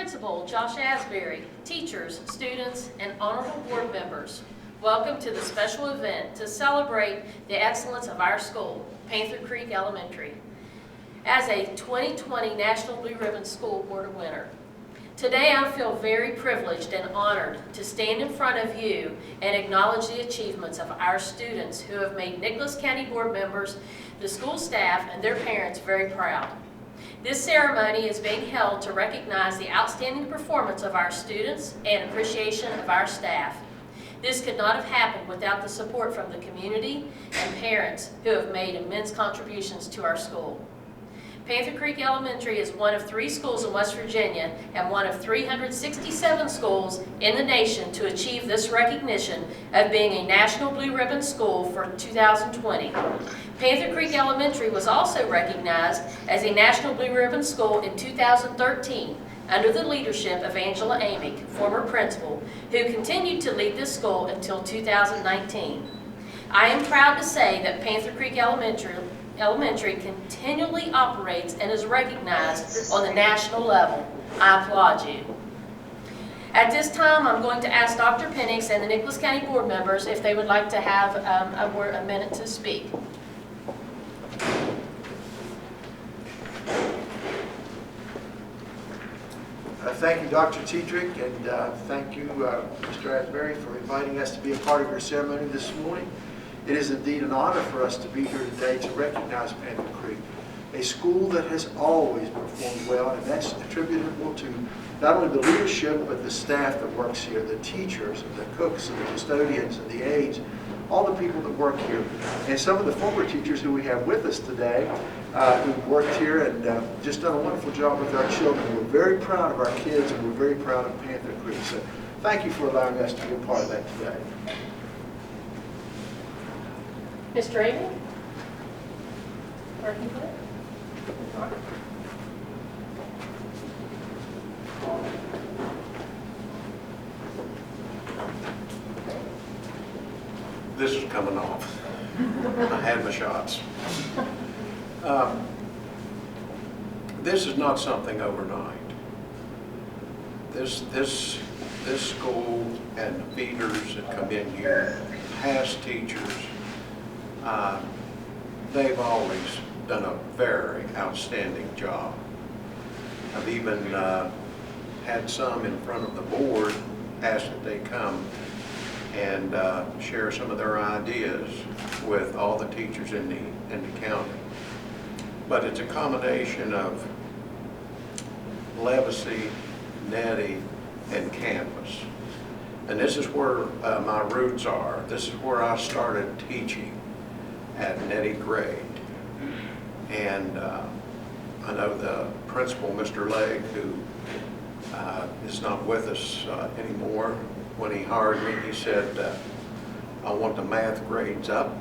Principal Josh Asbury, teachers, students, and honorable board members, welcome to the special event to celebrate the excellence of our school, Panther Creek Elementary, as a 2020 National Blue Ribbon School Board winner. Today I feel very privileged and honored to stand in front of you and acknowledge the achievements of our students who have made Nicholas County board members, the school staff, and their parents very proud. This ceremony is being held to recognize the outstanding performance of our students and appreciation of our staff. This could not have happened without the support from the community and parents who have made immense contributions to our school. Panther Creek Elementary is one of 3 schools in West Virginia and one of 367 schools in the nation to achieve this recognition of being a National Blue Ribbon School for 2020. Panther Creek Elementary was also recognized as a National Blue Ribbon School in 2013 under the leadership of Angela Amick, former principal, who continued to lead this school until 2019. I am proud to say that Panther Creek Elementary continually operates and is recognized on the national level. I applaud you. At this time, I'm going to ask Dr. Penix and the Nicholas County board members if they would like to have a minute to speak. Thank you, Dr. Tiedrick, and thank you, Mr. Asbury, for inviting us to be a part of your ceremony this morning. It is indeed an honor for us to be here today to recognize Panther Creek, a school that has always performed well, and that's attributable to not only the leadership, but the staff that works here, the teachers, and the cooks, and the custodians, and the aides, all the people that work here, and some of the former teachers who we have with us today who worked here and just done a wonderful job with our children. We're very proud of our kids, and we're very proud of Panther Creek. So thank you for allowing us to be a part of that today. Mr. Amick? Working good? This is coming off. I had my shots. This is not something overnight. This school and the feeders that come in here, past teachers, they've always done a very outstanding job. I've even had some in front of the board ask that they come and share some of their ideas with all the teachers in the county. But it's a combination of Levacy, Nettie, and campus. And this is where my roots are. This is where I started teaching at Nettie grade. And I know the principal, Mr. Legg, who is not with us anymore. When he hired me, he said, I want the math grades up.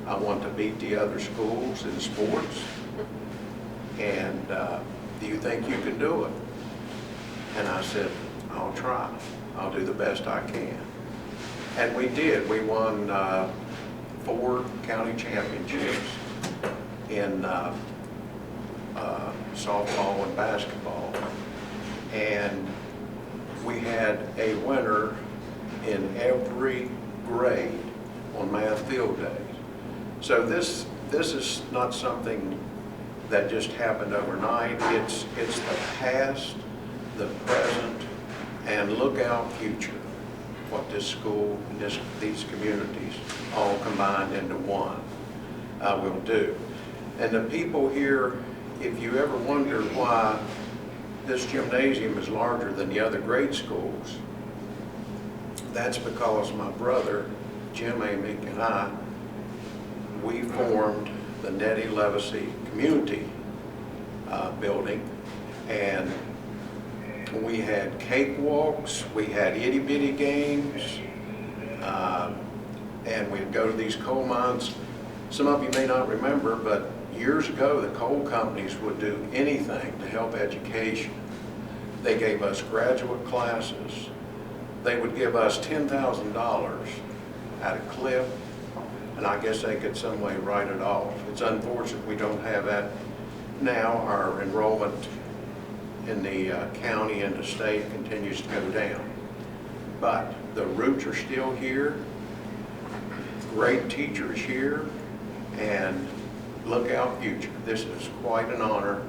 I want to beat the other schools in sports. And do you think you can do it? And I said, I'll try. I'll do the best I can. And we did. We won 4 county championships in softball and basketball. And we had a winner in every grade on math field days. So this is not something that just happened overnight. It's the past, the present, and look out future, what this school and these communities all combined into one will do. And the people here, if you ever wonder why this gymnasium is larger than the other grade schools, that's because my brother, Jim Amick, and I, we formed the Nettie Levacy Community building, and we had cakewalks, we had itty-bitty games, and we'd go to these coal mines. Some of you may not remember, but years ago, the coal companies would do anything to help education. They gave us graduate classes. They would give us $10,000 at a clip, and I guess they could some way write it off. It's unfortunate we don't have that now. Our enrollment in the county and the state continues to go down. But the roots are still here, great teachers here, and look out future. This is quite an honor,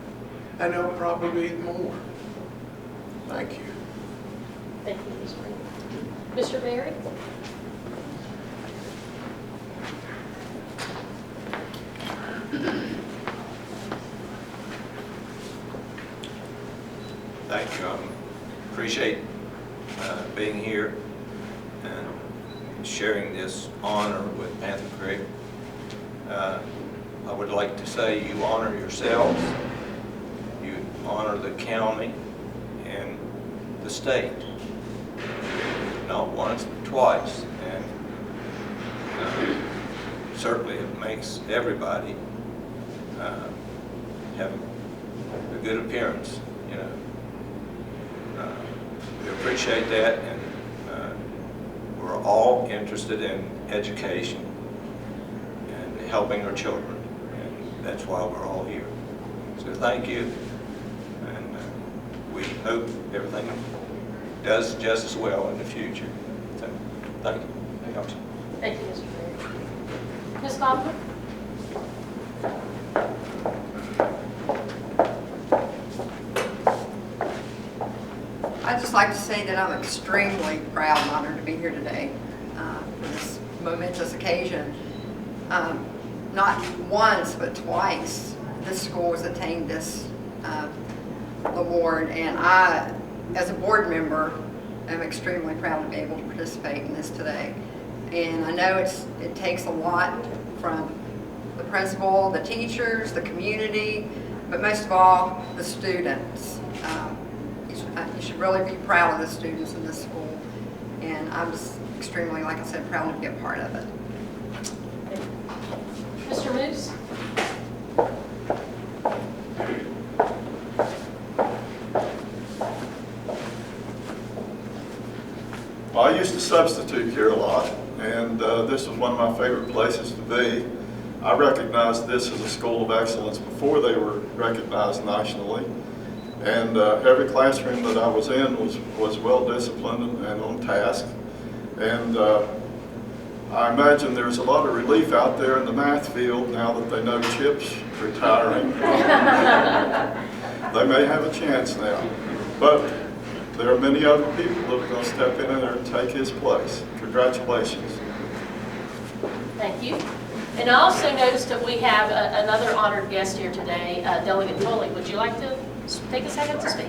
and there'll probably be more. Thank you. Thank you, Ms. Green. Mr. Berry? Thank you. I appreciate being here and sharing this honor with Panther Creek. I would like to say you honor yourselves, you honor the county and the state, not once but twice, and certainly it makes everybody have a good appearance, you know. We appreciate that, and we're all interested in education and helping our children, and that's why we're all here. So thank you, and we hope everything does just as well in the future. So thank you. Thank you, Mr. Berry. Ms. Kaufman? I'd just like to say that I'm extremely proud and honored to be here today for this momentous occasion. Not once, but twice, this school has attained this award, and I, as a board member, am extremely proud to be able to participate in this today. And I know it takes a lot from the principal, the teachers, the community, but most of all, the students. You should really be proud of the students in this school, and I'm just extremely, like I said, proud to be a part of it. Mr. Moose? Well, I used to substitute here a lot, and this was one of my favorite places to be. I recognized this as a school of excellence before they were recognized nationally. And every classroom that I was in was well disciplined and on task. And I imagine there's a lot of relief out there in the math field now that they know Chip's retiring. They may have a chance now. But there are many other people that are going to step in there and take his place. Congratulations. Thank you. And I also noticed that we have another honored guest here today, Delegate Foley. Would you like to take a second to speak?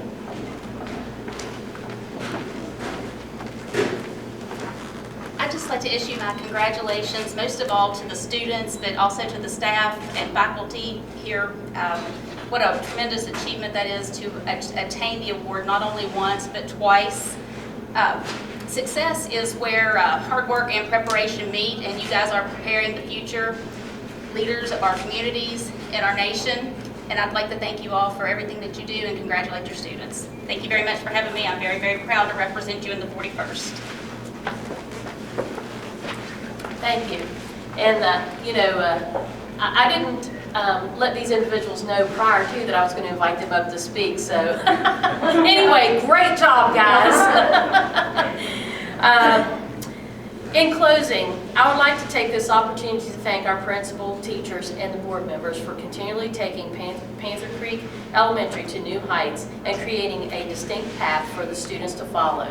I'd just like to issue my congratulations, most of all to the students, but also to the staff and faculty here. What a tremendous achievement that is to attain the award not only once, but twice. Success is where hard work and preparation meet, and you guys are preparing the future leaders of our communities and our nation. And I'd like to thank you all for everything that you do and congratulate your students. Thank you very much for having me. I'm very, very proud to represent you in the 41st. Thank you. And, I didn't let these individuals know prior to that I was going to invite them up to speak. So anyway, great job, guys. In closing, I would like to take this opportunity to thank our principal, teachers, and the board members for continually taking Panther Creek Elementary to new heights and creating a distinct path for the students to follow.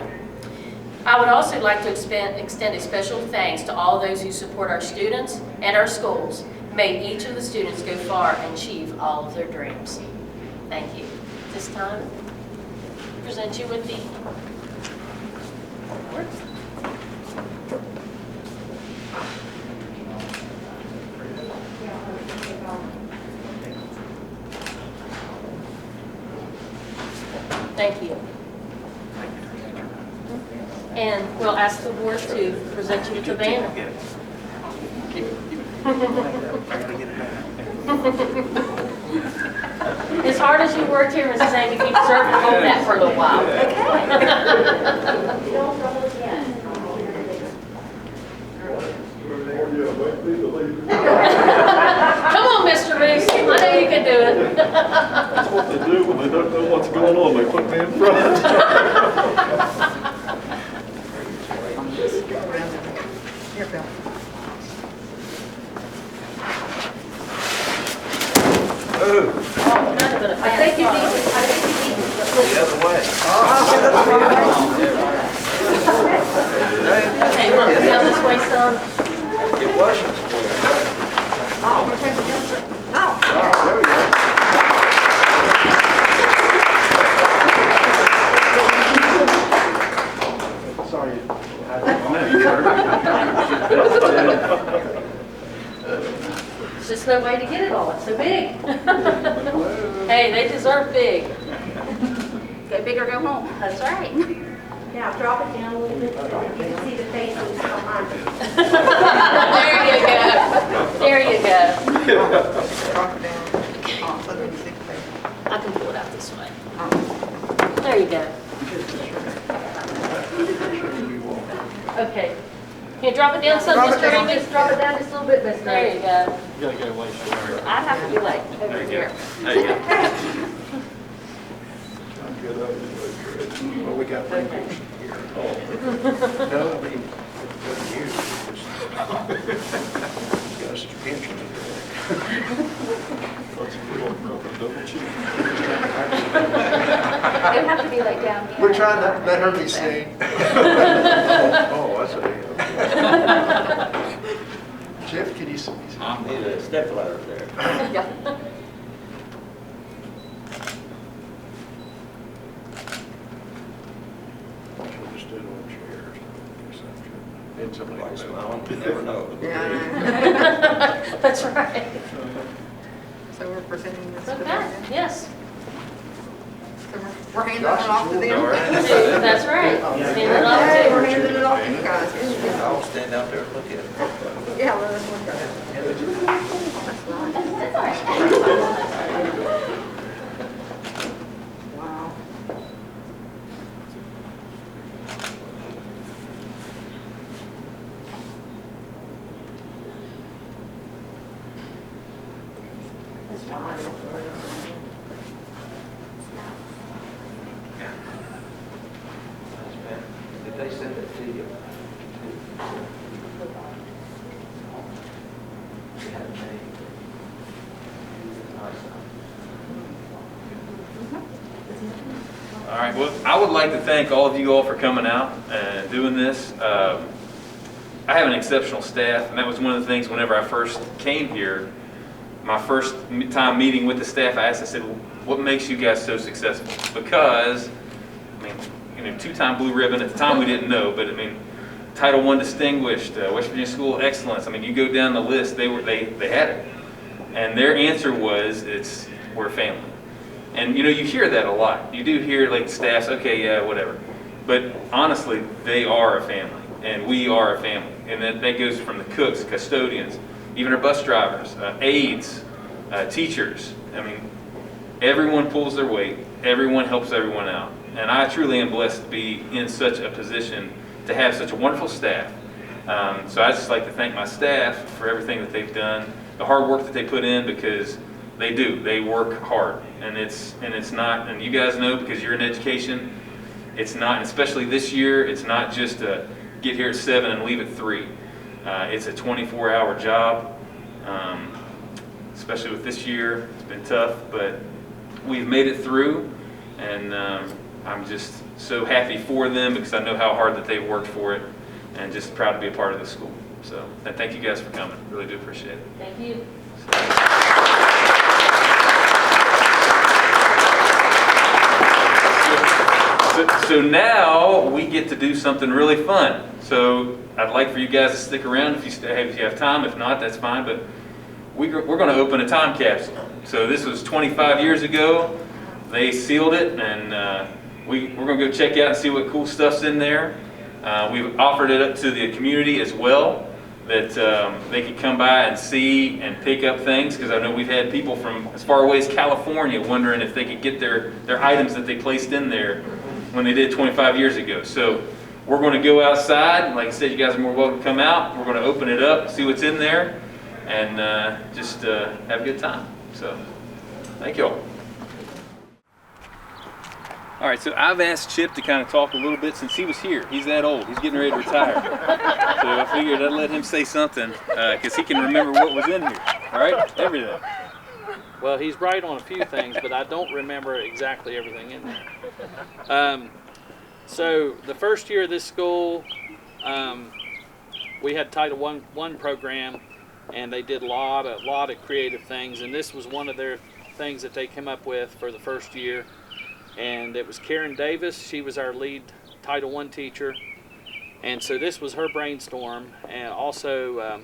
I would also like to extend a special thanks to all those who support our students and our schools. May each of the students go far and achieve all of their dreams. Thank you. This time, I present you with the award. Thank you. And we'll ask the board to present you with the banner. As hard as you worked here, Mrs. Amy, you deserve to hold that for a little while. Come on, Mr. Moose. I know you can do it. That's what they do when they don't know what's going on. They put Oh, kind of in a I think you need fast to, The other way. Okay, look, down this way some. It wasn't. There we go. Sorry. There's just no way to get it all, it's so big. Hey, they deserve big. Go big or go home. That's right. now drop it down a little bit so that you can see the faces behind you. There you go. There you go. Drop it down. Oh, so that you see the face. I can pull it out this way. There you go. Okay. Can you drop it down some, Drop it Mr. down. Amy? Just drop it down just a little bit, Miss There Mary. you go. You gotta go way shorter. I'd have to be like over here. There you go. Well, we got Okay. here. No, I mean, what you got us pension. Double cheek. It would have to be like down here. We're trying not to let her be seen. Oh, that's a Jeff, can you see? I need a step ladder there. Yeah. Should have stood on chairs. And somebody Like else. smiling, you never know. Yeah, I know. That's right. So we're presenting this to Okay, them. yes. So we're handing it off to them. All right. That's right. Hand it off Hey, to we're her. handing it off to you guys. I'll stand out there and look at it. Yeah, let us look at it. That's nice. Wow. Did they send it to you? All right, well, I would like to thank all of you all for coming out and doing this. I have an exceptional staff, and that was one of the things whenever I first came here, my first time meeting with the staff, I said, what makes you guys so successful? Because, I mean, you know, two-time blue ribbon, at the time we didn't know, but I mean, Title I distinguished, West Virginia School Excellence. I mean, you go down the list, they had it. And their answer was, we're a family. And you know, you hear that a lot. You do hear like staffs, okay, yeah, whatever. But honestly, they are a family, and we are a family. And that goes from the cooks, custodians, even our bus drivers, aides, teachers. I mean, everyone pulls their weight. Everyone helps everyone out. And I truly am blessed to be in such a position to have such a wonderful staff. So I just like to thank my staff for everything that they've done, the hard work that they put in, because they do. They work hard, and it's not. And you guys know, because you're in education, it's not. And especially this year, it's not just to get here at 7 and leave at 3. It's a 24-hour job. Especially with this year, it's been tough, but we've made it through, and I'm just so happy for them because I know how hard that they've worked for it, and just proud to be a part of the school. So, and thank you guys for coming. Really do appreciate it. Thank you. So now we get to do something really fun. So I'd like for you guys to stick around if you have time. If not, that's fine. But we're going to open a time capsule. So this was 25 years ago. They sealed it, and we're going to go check out and see what cool stuff's in there. We've offered it up to the community as well, that they could come by and see and pick up things, because I know we've had people from as far away as California wondering if they could get their items that they placed in there when they did 25 years ago. So we're going to go outside. Like I said, you guys are more welcome to come out. We're going to open it up, see what's in there, and just have a good time. So thank you all. All right, so I've asked Chip to kind of talk a little bit since he was here. He's that old. He's getting ready to retire. So I figured I'd let him say something because he can remember what was in here. All right? Everything. Well, he's right on a few things, but I don't remember exactly everything in there. So the first year of this school, we had Title I program, and they did a lot of creative things, and this was one of their things that they came up with for the first year. And it was Karen Davis. She was our lead Title I teacher, and so this was her brainstorm, and also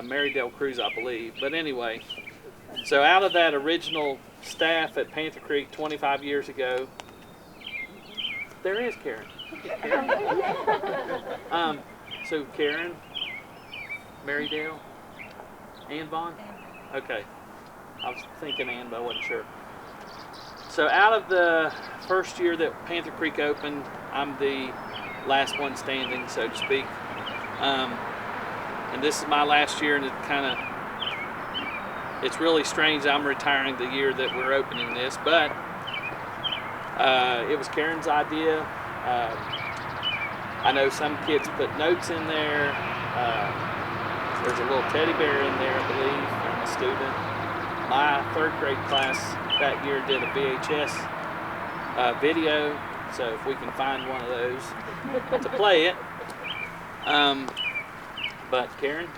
Mary Dale Cruz, I believe. But anyway, so out of that original staff at Panther Creek 25 years ago, there is Karen. So Karen, Mary Dale, Ann Vaughn? Okay. I was thinking Ann, but I wasn't sure. So out of the first year that Panther Creek opened, I'm the last one standing, so to speak. And this is my last year, and it's really strange I'm retiring the year that we're opening this, but it was Karen's idea. I know some kids put notes in there. There's a little teddy bear in there, I believe, from a student. My third grade class that year did a VHS video, so if we can find one of those to play it. But Karen,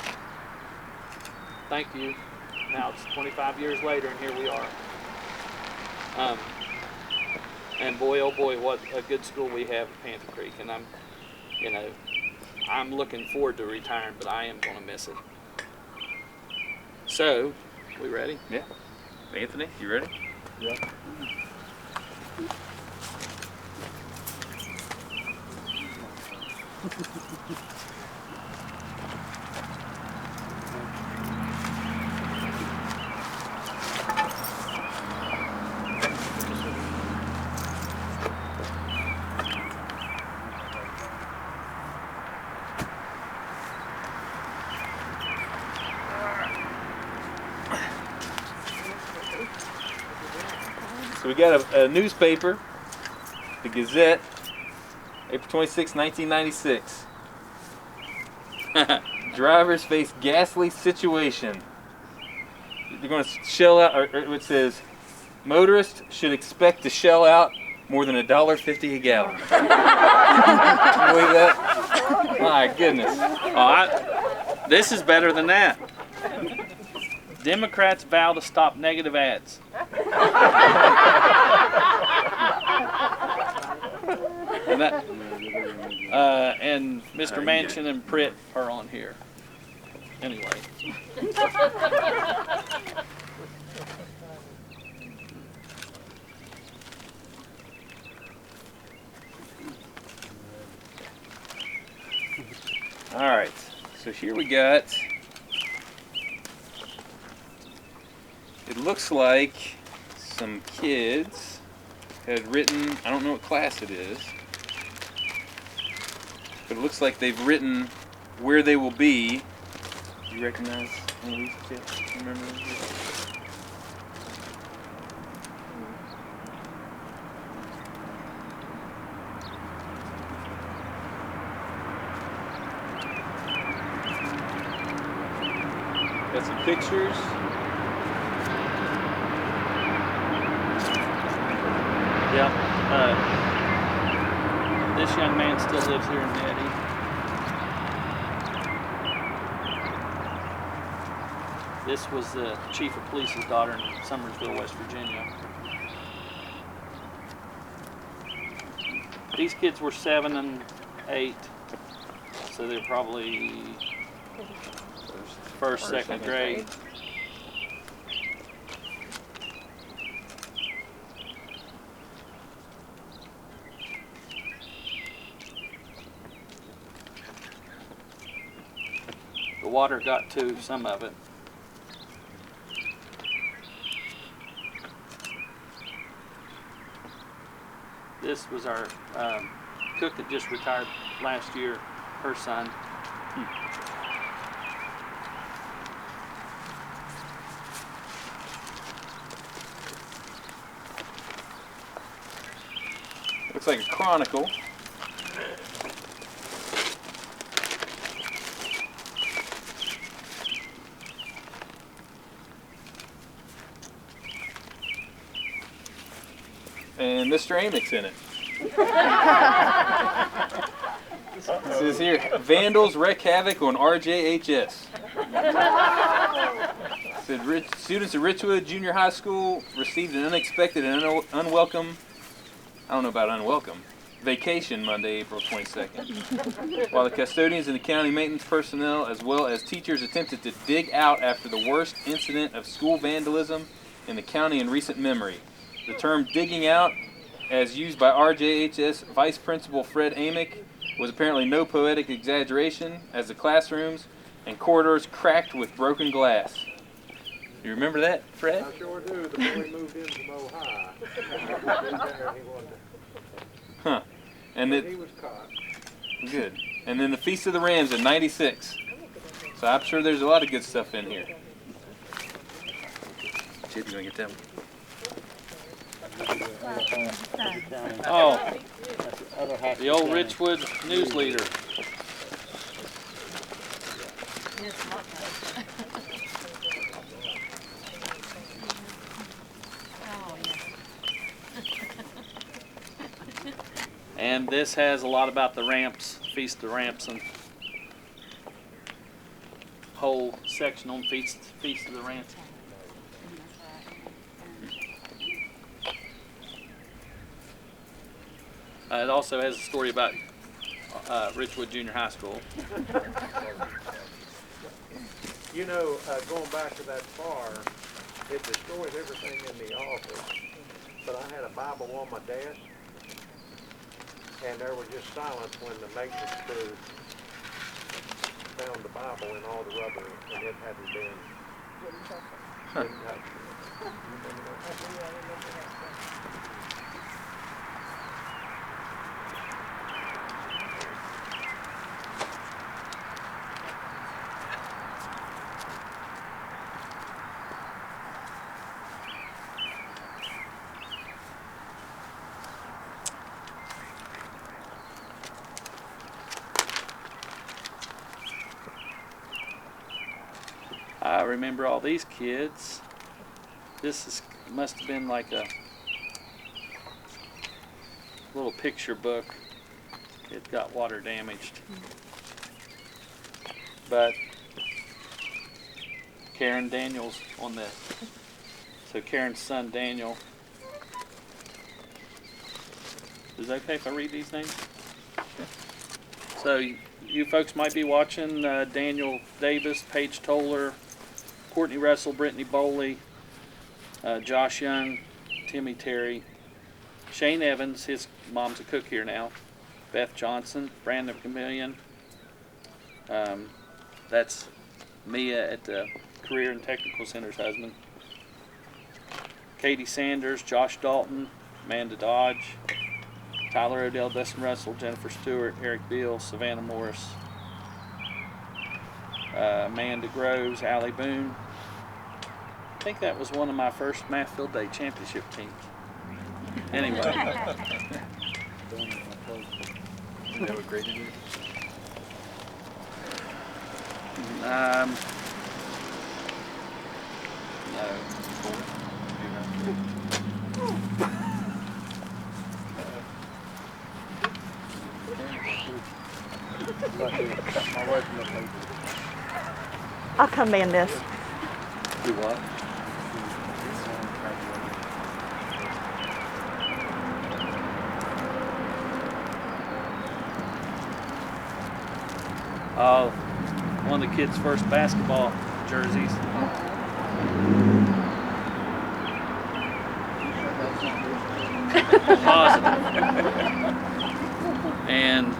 thank you. Now it's 25 years later, and here we are. And boy, oh boy, what a good school we have at Panther Creek. And I'm looking forward to retiring, but I am going to miss it. So, we ready? Yeah. Anthony, you ready? Yeah. So we got a newspaper, the Gazette, April 26, 1996. Drivers face ghastly situation. They're going to shell out, or it says, motorists should expect to shell out more than $1.50 a gallon. Can you believe that? My goodness. This is better than that. Democrats vow to stop negative ads. And Mr. Manchin and Pritt are on here. Anyway. All right, so here we got, it looks like some kids had written, I don't know what class it is, but it looks like they've written where they will be. Do you recognize any of these kids? Do you remember these? Got some pictures. Yep. This young man still lives here in Nettie. This was the chief of police's daughter in Summersville, West Virginia. These kids were 7 and 8, so they're probably first, second grade. The water got to some of it. This was our cook that just retired last year, her son. Looks like a chronicle. and Mr. Amick's in it. It says here, vandals wreak havoc on RJHS. It said students at Richwood Junior High School received an unexpected and unwelcome, I don't know about unwelcome, vacation Monday, April 22nd, while the custodians and the county maintenance personnel as well as teachers attempted to dig out after the worst incident of school vandalism in the county in recent memory. The term digging out, as used by RJHS Vice Principal Fred Amick, was apparently no poetic exaggeration, as the classrooms and corridors cracked with broken glass. You remember that, Fred? I sure do. The boy moved in from Ohio. Huh. And He was caught. good. And then the Feast of the Rams in '96. So I'm sure there's a lot of good stuff in here. Chip, you gonna get that one? Oh, the old Richwood news leader. And this has a lot about the ramps, Feast of the Ramps, and whole section on Feast of the Ramps. It also has a story about Richwood Junior High School. You know, going back to that far, it destroys everything in the office. But I had a Bible on my desk, and there was just silence when the maintenance crew found the Bible in all the rubber, and it hadn't been touched. I remember all these kids. Must have been like a little picture book. It got water damaged. But Karen Daniels on this. So Karen's son Daniel. Is it okay if I read these names? So you folks might be watching Daniel Davis, Paige Toller, Courtney Russell, Brittany Bowley, Josh Young, Timmy Terry, Shane Evans, his mom's a cook here now, Beth Johnson, Brandon Chameleon. That's Mia at the Career and Technical Center's husband. Katie Sanders, Josh Dalton, Amanda Dodge, Tyler Odell, Dustin Russell, Jennifer Stewart, Eric Beal, Savannah Morris, Amanda Groves, Allie Boone. I think that was one of my first Math Field Day championship teams. Anyway. Is that what grade it is? I'll come in this. Do what? Oh, one of the kids' first basketball jerseys. Positive. And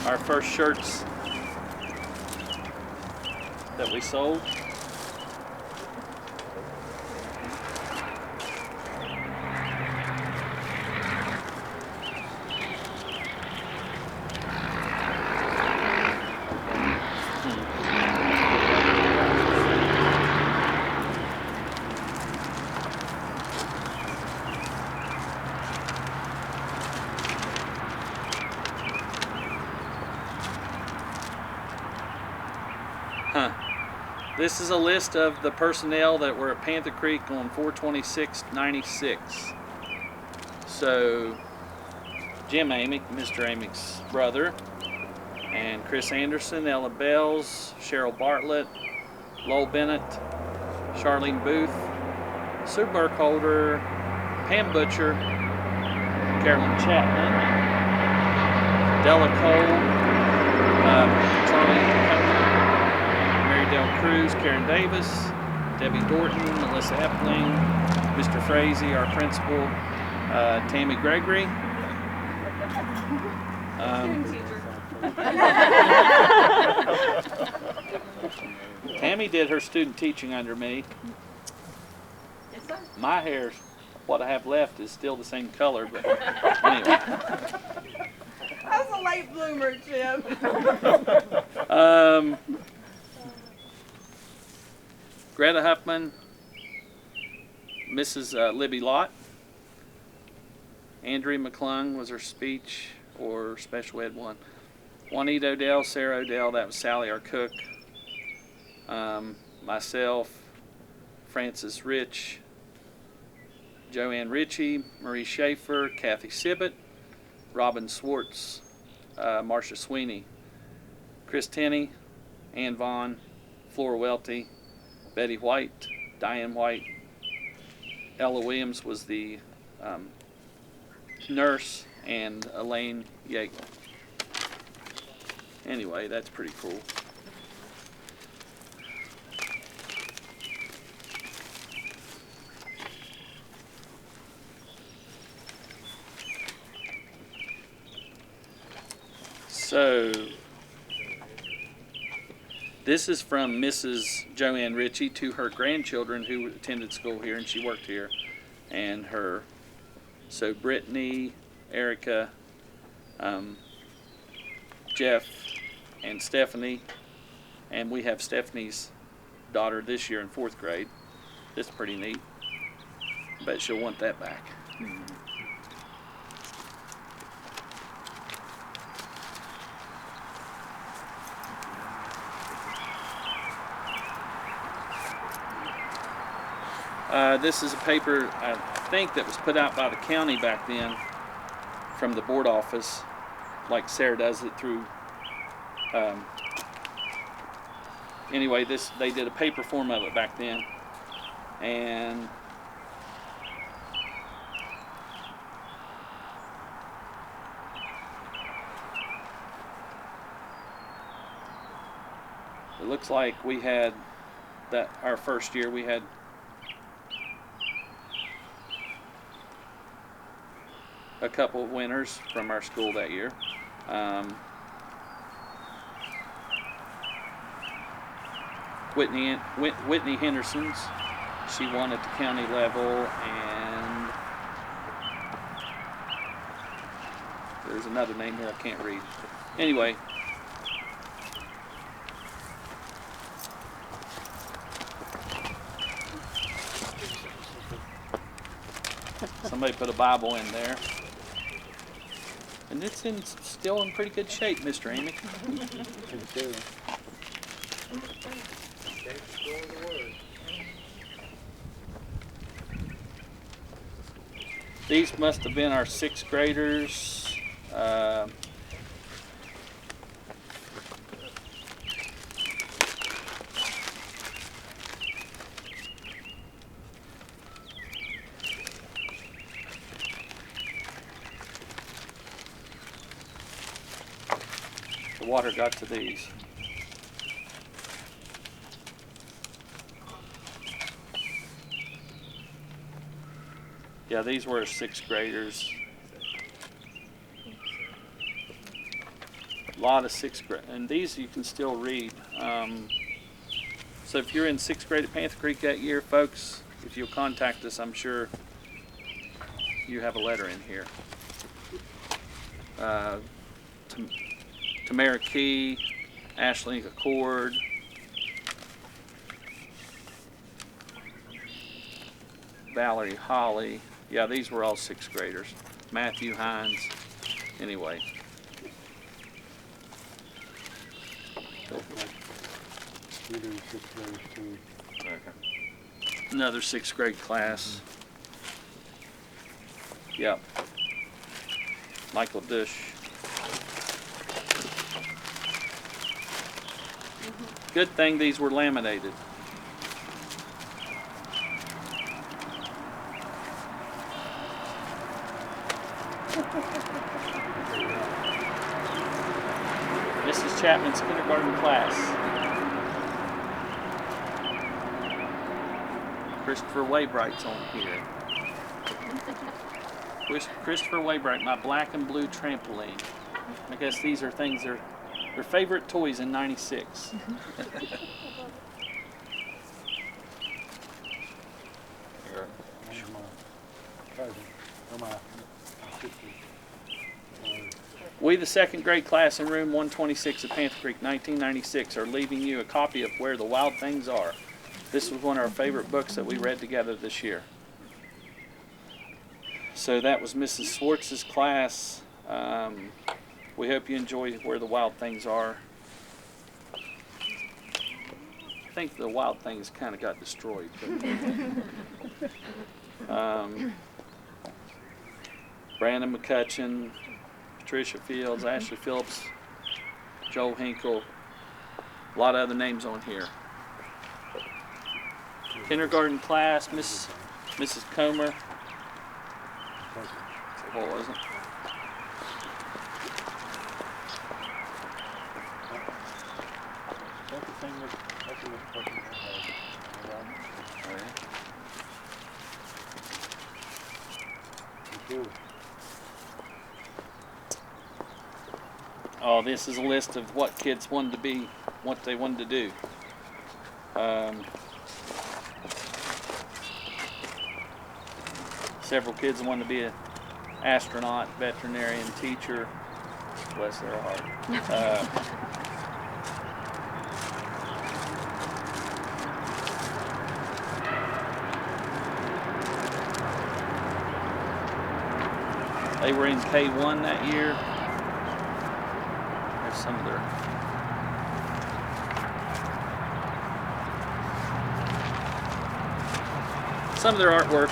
our first shirts that we sold. This is a list of the personnel that were at Panther Creek on 4/26/96. So Jim Amick, Mr. Amick's brother, and Chris Anderson, Ella Bells, Cheryl Bartlett, Lowell Bennett, Charlene Booth, Sue Burkholder, Pam Butcher, Carolyn Chapman, Della Cole, Charlie Copeland, Mary Dale Cruz, Karen Davis, Debbie Dorton, Melissa Epling, Mr. Frazee, our principal, Tammy Gregory. Tammy did her student teaching under me. Yes, sir. My hair, what I have left, is still the same color, but anyway. I was a late bloomer, Jim. Greta Huffman, Mrs. Libby Lott, Andrea McClung was her speech or special ed one. Juanita Odell, Sarah Odell, that was Sally, our cook. Myself, Frances Rich, Joanne Ritchie, Marie Schaefer, Kathy Sibbett, Robin Swartz, Marcia Sweeney, Chris Tenney, Ann Vaughn, Flora Welty, Betty White, Diane White. Ella Williams was the nurse, and Elaine Yeagle. Anyway, that's pretty cool. So, this is from Mrs. Joanne Ritchie to her grandchildren who attended school here, and she worked here, and her, so Brittany, Erica, Jeff, and Stephanie, and we have Stephanie's daughter this year in 4th grade. That's pretty neat. Bet she'll want that back. This is a paper, I think, that was put out by the county back then from the board office, like Sarah does it through. Anyway, they did a paper form of it back then, and it looks like we had that our first year we had a couple of winners from our school that year. Whitney Henderson's, she won at the county level, and there's another name here I can't read. Anyway, somebody put a Bible in there. And it's still in pretty good shape, Mr. Amick. These must have been our 6th graders. The water got to these. Yeah, these were 6th graders. A lot of 6th grade, and these you can still read. So if you're in 6th grade at Panther Creek that year, folks, if you'll contact us, I'm sure you have a letter in here. Tamara Key, Ashley Accord, Valerie Holly. Yeah, these were all 6th graders. Matthew Hines. Anyway. Another 6th grade class. Yep. Michael Dush. Good thing these were laminated. Mrs. Chapman's kindergarten class. Christopher Waybright's on here. Christopher Waybright, my black and blue trampoline. I guess these are things their favorite toys in '96. We, the second grade class in room 126 at Panther Creek, 1996, are leaving you a copy of Where the Wild Things Are. This was one of our favorite books that we read together this year. So that was Mrs. Swartz's class. We hope you enjoy Where the Wild Things Are. I think the wild things kind of got destroyed. Brandon McCutcheon, Patricia Fields, Ashley Phillips, Joel Hinkle, a lot of other names on here. Kindergarten class, Mrs. Comer. What was it? Oh, this is a list of what kids wanted to be, what they wanted to do. Several kids wanted to be an astronaut, veterinarian, teacher. Bless their heart. They were in K1 that year. There's some of their artwork.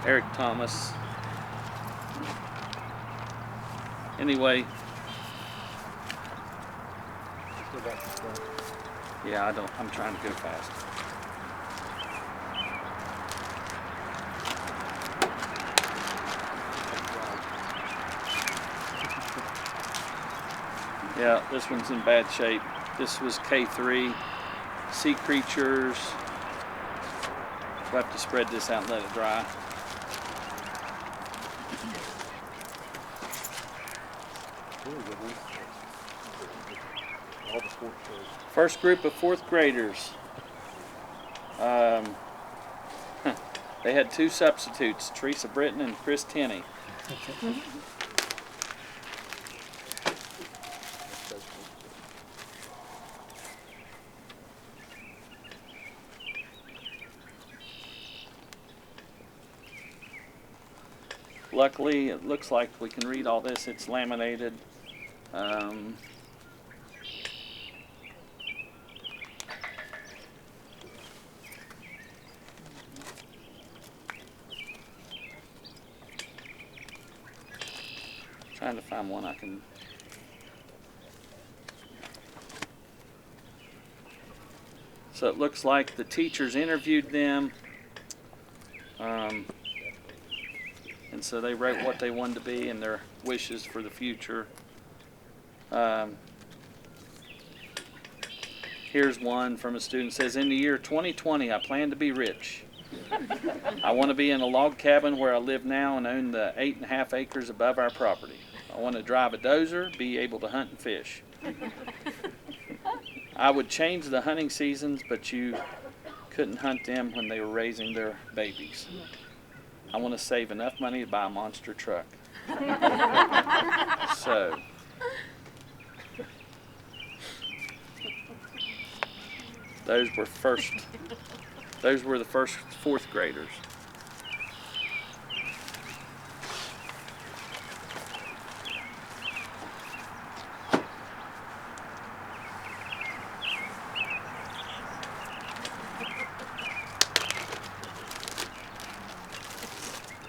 Eric Thomas. Anyway. Yeah, I'm trying to go fast. Yeah, this one's in bad shape. This was K3. Sea creatures. We'll have to spread this out and let it dry. First group of fourth graders. They had two substitutes, Teresa Britton and Chris Tenney. Luckily, it looks like we can read all this. It's laminated. Trying to find one I can. So it looks like the teachers interviewed them, and so they wrote what they wanted to be and their wishes for the future. Here's one from a student. It says, in the year 2020, I plan to be rich. I want to be in a log cabin where I live now and own the 8.5 acres above our property. I want to drive a dozer, be able to hunt and fish. I would change the hunting seasons, but you couldn't hunt them when they were raising their babies. I want to save enough money to buy a monster truck. So, those were the first fourth graders.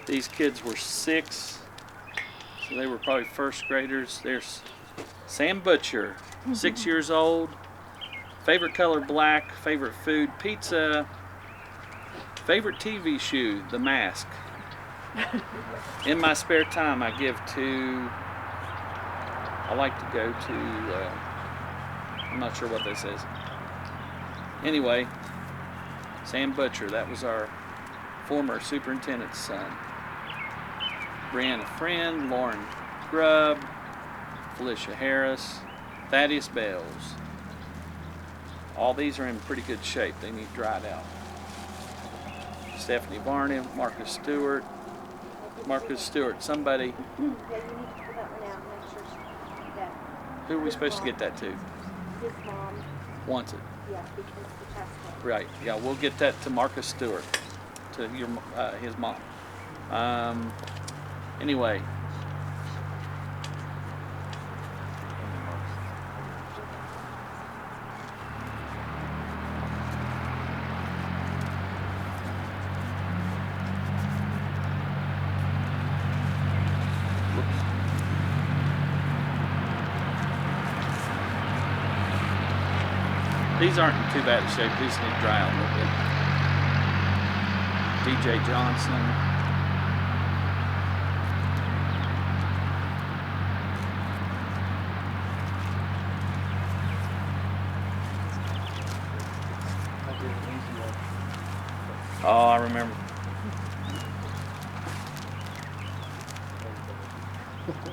These kids were 6, so they were probably first graders. There's Sam Butcher, 6 years old. Favorite color black, favorite food pizza, favorite TV shoe, The Mask. In my spare time I like to go to, I'm not sure what this is. Anyway, Sam Butcher, that was our former superintendent's son. Brianna Friend, Lauren Grubb, Felicia Harris, Thaddeus Bells. All these are in pretty good shape. They need dried out. Stephanie Varney, Marcus Stewart, somebody. Yeah, you need to pull that one out and make sure that Who are we supposed to get that to? his mom, Wants it. yeah, because the chest. Right. Yeah, we'll get that to Marcus Stewart, to your his mom. Anyway. These aren't in too bad a shape. These need to dry out a little bit. DJ Johnson. Oh, I remember.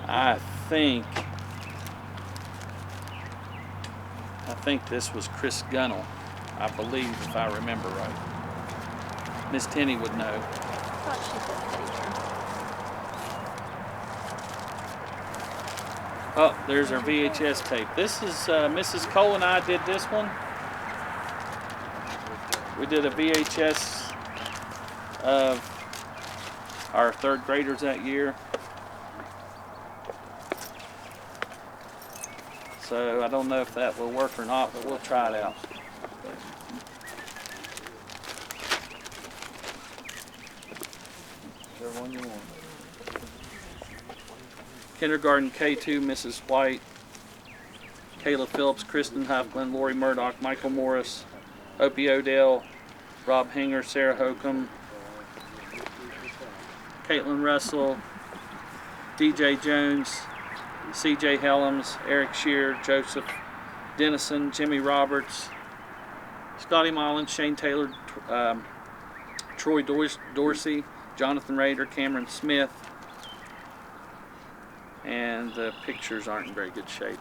I think this was Chris Gunnell, I believe, if I remember right. Miss Tenney would know. Oh, there's our VHS tape. This is Mrs. Cole and I did this one. We did a VHS of our 3rd graders that year. So I don't know if that will work or not, but we'll try it out. Whichever one you want. Kindergarten K2, Mrs. White, Kayla Phillips, Kristen Huffman, Lori Murdoch, Michael Morris, Opie Odell, Rob Hanger, Sarah Hokum, Caitlin Russell, DJ Jones, C.J. Helms, Eric Shear, Joseph Dennison, Jimmy Roberts, Scotty Mullins, Shane Taylor, Troy Dorsey, Jonathan Rader, Cameron Smith, and the pictures aren't in very good shape.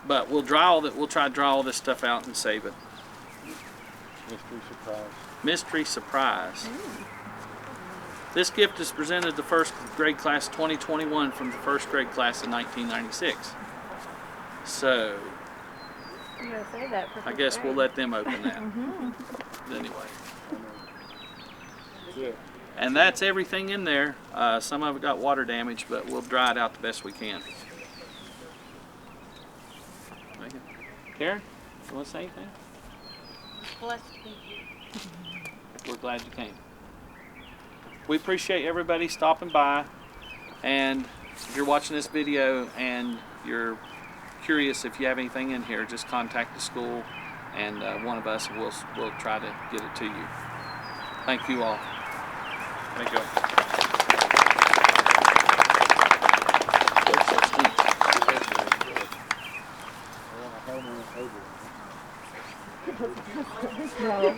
But we'll try to draw all this stuff out and save it. Mystery surprise. Mystery surprise. This gift is presented to 1st grade class 2021 from the 1st grade class in 1996. So, I'm going to say that for I guess we'll let them open that. Anyway. And that's everything in there. Some of it got water damage, but we'll dry it out the best we can. Karen, you want to say anything? Blessed to be here. We're glad you came. We appreciate everybody stopping by, and if you're watching this video and you're curious if you have anything in here, just contact the school and one of us will try to get it to you. Thank you all. Thank you. No.